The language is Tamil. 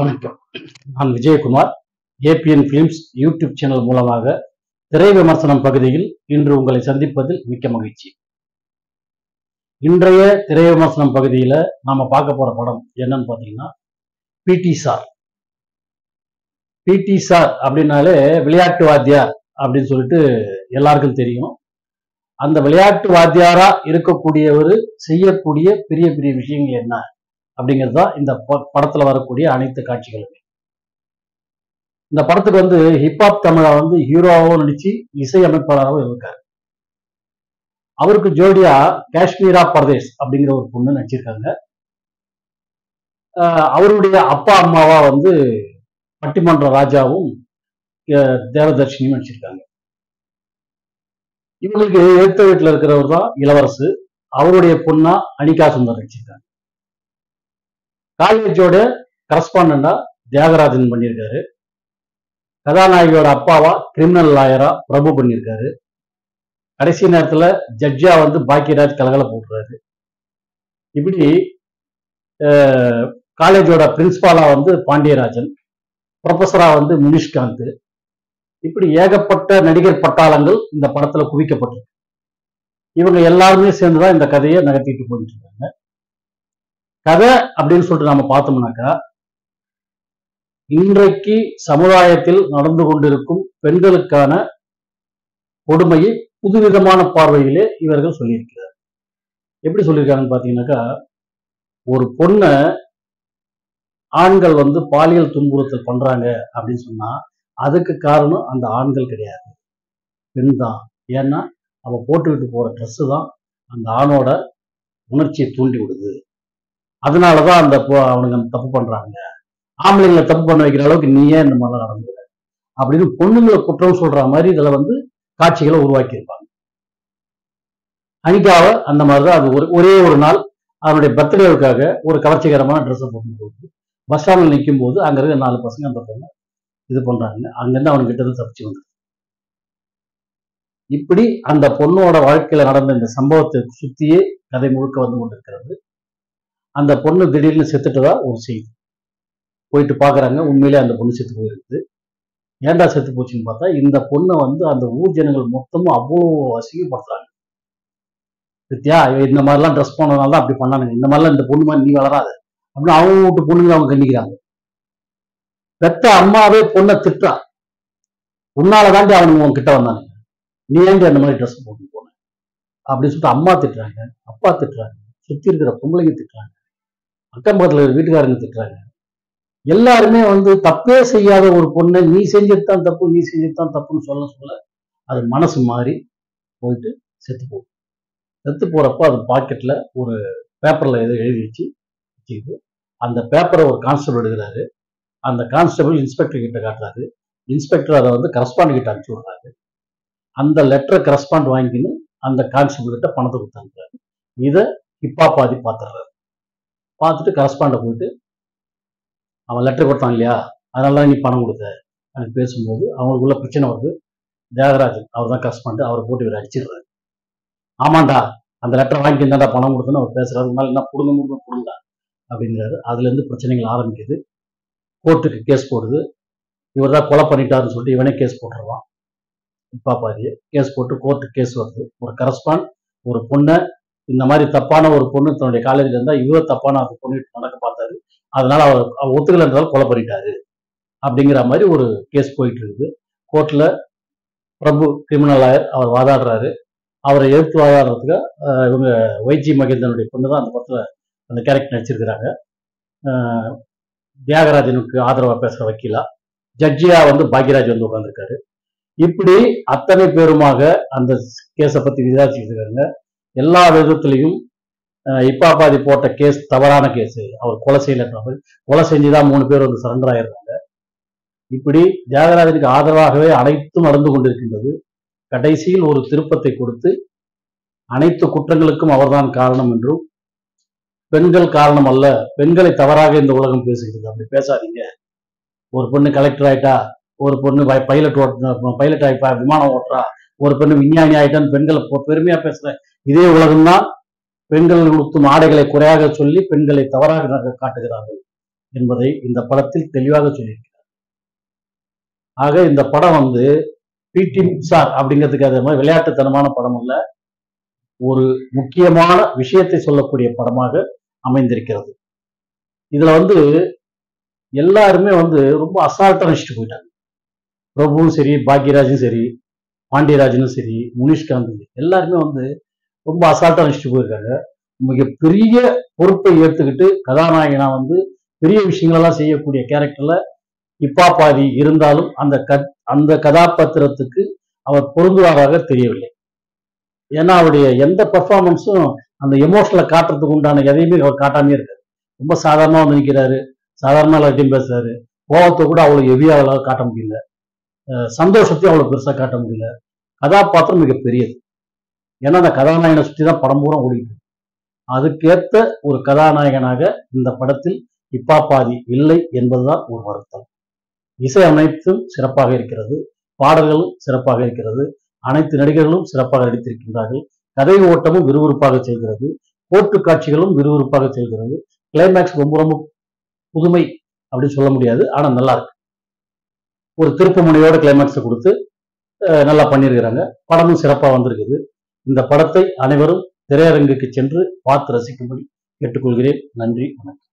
வணக்கம். நான் Vijayakumar. ABN films YouTube channel மூலமாக திரை விமர்சனம் பகுதியில் இன்று உங்களை சந்திப்பதில் மிக்க மகிழ்ச்சி. இன்றைய திரை விமர்சனம் பகுதியில் நாம பார்க்க போற படம் என்னன்னு பார்த்தீங்கன்னா பிடி சார். பிடி சார் அப்படின்னாலே விளையாட்டு வாத்தியார் அப்படின்னு சொல்லிட்டு எல்லாருக்கும் தெரியும். அந்த விளையாட்டு வாத்தியாரா இருக்கக்கூடியவர் செய்யக்கூடிய பெரிய பெரிய விஷயங்கள் என்ன அப்படிங்கிறது தான் இந்த படத்துல வரக்கூடிய அனைத்து காட்சிகளுமே. இந்த படத்துக்கு வந்து ஹிப்ஹாப் தமிழா வந்து ஹீரோவாகவும் நடிச்சு இசையமைப்பாளராகவும் இருக்காரு. அவருக்கு ஜோடியா காஷ்மீரா பர்தேஸ் அப்படிங்கிற ஒரு பொண்ணு நடிச்சிருக்காங்க. அவருடைய அப்பா அம்மாவா வந்து பட்டிமன்ற ராஜாவும் தேவதர்ஷினியும் நடிச்சிருக்காங்க. இவங்களுக்கு எழுத்த வீட்டுல இருக்கிறவர் தான் இளவரசு. அவருடைய பொண்ணா அனிகா சுந்தர் நடிச்சிருக்காங்க. காலேஜோட கரஸ்பாண்டா தியாகராஜன் பண்ணியிருக்காரு. கதாநாயகியோட அப்பாவா கிரிமினல் லாயரா பிரபு பண்ணியிருக்காரு. கடைசி நேரத்துல ஜட்ஜா வந்து பாக்கியராஜ் கலகல போட்டுறாரு. இப்படி காலேஜோட பிரின்சிபாலா வந்து பாண்டியராஜன், ப்ரொஃபஸரா வந்து முனிஷ்காந்த், இப்படி ஏகப்பட்ட நடிகர் பட்டாளங்கள் இந்த படத்துல குவிக்கப்பட்டிருக்கு. இவங்க எல்லாருமே சேர்ந்துதான் இந்த கதையை நகர்த்திட்டு போயிட்டு இருக்காங்க. கதை அப்படின்னு சொல்லிட்டு நாம பார்த்தோம்னாக்கா, இன்றைக்கு சமுதாயத்தில் நடந்து கொண்டிருக்கும் பெண்களுக்கான கொடுமையை புதுவிதமான பார்வையிலே இவர்கள் சொல்லியிருக்கிறார். எப்படி சொல்லியிருக்காங்கன்னு பார்த்தீங்கன்னாக்கா, ஒரு பொண்ணை ஆண்கள் வந்து பாலியல் துன்புறுத்தல் பண்றாங்க அப்படின்னு சொன்னா அதுக்கு காரணம் அந்த ஆண்கள் கிடையாது, பெண் தான். ஏன்னா அவ போட்டுக்கிட்டு போற ட்ரெஸ் தான் அந்த ஆணோட உணர்ச்சியை தூண்டி விடுது. அதனாலதான் அந்த அவனுங்க தப்பு பண்றாங்க. ஆம்பளைங்களை தப்பு பண்ண வைக்கிற அளவுக்கு நீ ஏன் இந்த மாதிரிலாம் நடந்துற அப்படின்னு பொண்ணுங்களை குற்றம் சொல்ற மாதிரி இதுல வந்து காட்சிகளை உருவாக்கி இருப்பாங்க. அனிகாவை அந்த மாதிரிதான் அது ஒரே ஒரு நாள் அவனுடைய பர்த்டேவுக்காக ஒரு கவர்ச்சிகரமான ட்ரெஸ்ஸை போட்டு போகுது. பஸ் ஸ்டாண்டில் நிற்கும் போது அங்க இருக்க 4 பசங்க அந்த பொண்ணை இது பண்றாங்க. அங்கிருந்து அவன்கிட்ட இருந்து தப்பிச்சு வந்து இப்படி அந்த பொண்ணோட வாழ்க்கையில நடந்த இந்த சம்பவத்தை சுத்தியே கதை முழுக்க வந்து கொண்டிருக்கிறது. அந்த பொண்ணு திடீர்னு செத்துட்டதா ஒரு செய்தி. போயிட்டு பாக்குறாங்க, உண்மையிலே அந்த பொண்ணு செத்து போயிருக்குது. ஏன்டா செத்து போச்சுன்னு பார்த்தா, இந்த பொண்ணை வந்து அந்த ஊர் ஜனங்கள் மொத்தமும் அவ்வளோ அசிங்கப்படுத்துறாங்க. வித்யா இந்த மாதிரிலாம் ட்ரெஸ் பண்ணனால தான் அப்படி பண்ணானுங்க, இந்த மாதிரிலாம் இந்த பொண்ணு மாதிரி நீ வளராது அப்படின்னு அவங்க வீட்டு பொண்ணுங்களை அவங்க கண்டிக்கிறாங்க. பெத்த அம்மாவே பொண்ணை திட்டுறா, உன்னால தாண்டி அவனுங்க உன் கிட்ட வந்தானுங்க, நீ ஏண்டி அந்த மாதிரி ட்ரெஸ் போட்டு போன அப்படின்னு சொல்லிட்டு அம்மா திட்டுறாங்க, அப்பா திட்டுறாங்க, சுத்தி இருக்கிற பொம்பளைங்க திட்டுறாங்க, அக்கம் பக்கத்துல இருக்கிற வீட்டுக்காரங்க திட்டுறாங்க. எல்லாருமே வந்து தப்பே செய்யாத ஒரு பொண்ணை நீ செஞ்சதுதான் தப்பு, நீ செஞ்சதுதான் தப்புன்னு சொல்ல அது மனசு மாறி போயிட்டு செத்து போகும். செத்து போறப்போ அது பாக்கெட்ல ஒரு பேப்பர்ல எதோ எழுதி வச்சுக்கிது. அந்த பேப்பரை ஒரு கான்ஸ்டபிள் எடுக்கிறாரு. அந்த கான்ஸ்டபிள் இன்ஸ்பெக்டர் கிட்ட காட்டுறாரு. இன்ஸ்பெக்டர் அதை வந்து கரஸ்பாண்ட் கிட்ட அனுப்பிச்சு விடுறாரு. அந்த லெட்டரை கரஸ்பாண்ட் வாங்கின்னு அந்த கான்ஸ்டபிள் கிட்ட பணத்தை கொடுத்து அனுப்புறாரு. இதை ஹிப்பாபாதி பார்த்துடுறாரு. பார்த்துட்டு கரஸ்பாண்ட போயிட்டு, அவன் லெட்டர் கொடுத்தான் இல்லையா, அதனால நீ பணம் கொடுத்த அப்படின்னு பேசும்போது அவங்களுக்குள்ள பிரச்சனை வருது. தியாகராஜன் அவர் தான் கரஸ்பாண்ட், அவரை போட்டு இவர் அடிச்சிடுறாரு. ஆமாண்டா அந்த லெட்டர் வாங்கி இருந்தாண்டா பணம் கொடுத்துன்னு அவர் பேசுறாரு. அதனால என்ன கொடுங்க அப்படிங்கிறாரு. அதுல இருந்து பிரச்சனைகள் ஆரம்பிக்குது. கோர்ட்டுக்கு கேஸ் போடுது. இவர் தான் கொலை பண்ணிட்டாருன்னு சொல்லிட்டு இவனே கேஸ் போட்டுருவான். ஹிப்பாபாதியை கேஸ் போட்டு கோர்ட்டுக்கு கேஸ் வருது. ஒரு கரஸ்பாண்ட் ஒரு பொண்ணை இந்த மாதிரி தப்பான ஒரு பொண்ணு தன்னுடைய காலேஜ்ல இருந்தா இவர் தப்பான அந்த பொண்ணு நடக்க பார்த்தாரு, அதனால அவர் ஒத்துக்கல இருந்தாலும் கொலை பண்ணிட்டாரு அப்படிங்கிற மாதிரி ஒரு கேஸ் போயிட்டு இருக்குது. கோர்ட்ல பிரபு கிரிமினல் லாயர் அவர் வாதாடுறாரு. அவரை எதிர்த்து வாதாடுறதுக்கு இவங்க வைஜி மகேந்திரனுடைய பொண்ணு தான் அந்த படத்துல அந்த கேரக்டர் நடிச்சிருக்கிறாங்க. தியாகராஜனுக்கு ஆதரவா பேசுற வக்கீலா, ஜட்ஜியா வந்து பாக்யராஜ் வந்து உட்கார்ந்துருக்காரு. இப்படி அத்தனை பேருமாக அந்த கேஸை பத்தி விசாரிச்சுட்டு இருக்காங்க. எல்லா விதத்திலையும் ஹிப்பாபாதி போட்ட கேஸ் தவறான கேஸ், அவர் கொலை செய்யல, கொலை செஞ்சுதான் 3 பேர் வந்து சரண்டர் ஆயிடுறாங்க. இப்படி தியாகராஜனுக்கு ஆதரவாகவே அனைத்தும் நடந்து கொண்டிருக்கின்றது. கடைசியில் ஒரு திருப்பத்தை கொடுத்து அனைத்து குற்றங்களுக்கும் அவர்தான் காரணம் என்றும், பெண்கள் காரணம் அல்ல, பெண்களை தவறாக இந்த உலகம் பேசுகிறது, அப்படி பேசாதீங்க, ஒரு பொண்ணு கலெக்டர் ஆயிட்டா, ஒரு பொண்ணு பைலட் ஆயிட்டா, விமானம் ஓட்டுறா, ஒரு பெண்ணு விஞ்ஞானி ஆயிட்டான்னு பெண்களை பெருமையா பேசுற இதே உலகம்தான் பெண்கள் உடுத்தும் ஆடைகளை குறையாக சொல்லி பெண்களை தவறாக காட்டுகிறார்கள். என்பதை இந்த படத்தில் தெளிவாக சொல்லியிருக்கிறார். ஆக இந்த படம் வந்து பிடி சார் அப்படிங்கிறதுக்கு அதே மாதிரி விளையாட்டுத்தனமான படம் அல்ல, ஒரு முக்கியமான விஷயத்தை சொல்லக்கூடிய படமாக அமைந்திருக்கிறது. இதுல வந்து எல்லாருமே வந்து ரொம்ப அசால்ட்டா நினைச்சிட்டு போயிட்டாங்க. பிரபுவும் சரி, பாக்யராஜும் சரி, பாண்டியராஜனும் சரி, முனிஷ்காந்தும் சரி, எல்லாருமே வந்து ரொம்ப அசால்ட்டா நினைச்சிட்டு போயிருக்காங்க. மிகப்பெரிய பொறுப்பை ஏற்றுக்கிட்டு கதாநாயகனா வந்து பெரிய விஷயங்களெல்லாம் செய்யக்கூடிய கேரக்டர்ல இப்பா பாதி இருந்தாலும் அந்த கதாபாத்திரத்துக்கு அவர் பொருந்துவாராக தெரியவில்லை. ஏன்னா அவருடைய எந்த பெர்ஃபார்மன்ஸும் அந்த எமோஷனலை காட்டுறதுக்கு உண்டான எதையுமே அவர் காட்டாமே இருக்காரு. ரொம்ப சாதாரணமா வந்து நிற்கிறாரு, சாதாரணமா எல்லாத்தையும் பேசுறாரு. கோபத்தை கூட அவ்வளவு ஹெவியா அவளால் காட்ட முடியல, சந்தோஷத்தையும் அவ்வளவு பெருசா காட்ட முடியல. கதாபாத்திரம் மிக பெரியது. ஏன்னா அந்த கதாநாயகனை சுற்றி தான் படம் பூரா ஓடிட்டு. அதுக்கேற்ற ஒரு கதாநாயகனாக இந்த படத்தில் இப்பா பாதி இல்லை என்பதுதான் ஒரு வருத்தம். இசை அனைத்தும் சிறப்பாக இருக்கிறது, பாடல்களும் சிறப்பாக இருக்கிறது, அனைத்து நடிகர்களும் சிறப்பாக நடித்திருக்கின்றார்கள். கதை ஓட்டமும் விறுவிறுப்பாக செல்கிறது, போட்டு காட்சிகளும் விறுவிறுப்பாக செல்கிறது. கிளைமேக்ஸ் ரொம்ப ரொம்ப புதுமை அப்படின்னு சொல்ல முடியாது, ஆனா நல்லா இருக்கு. ஒரு திருப்பு முனையோட கிளைமேக்ஸை கொடுத்து நல்லா பண்ணியிருக்கிறாங்க. படமும் சிறப்பாக வந்திருக்குது. இந்த படத்தை அனைவரும் திரையரங்குக்கு சென்று பார்த்து ரசிக்கும்படி கேட்டுக்கொள்கிறேன். நன்றி, வணக்கம்.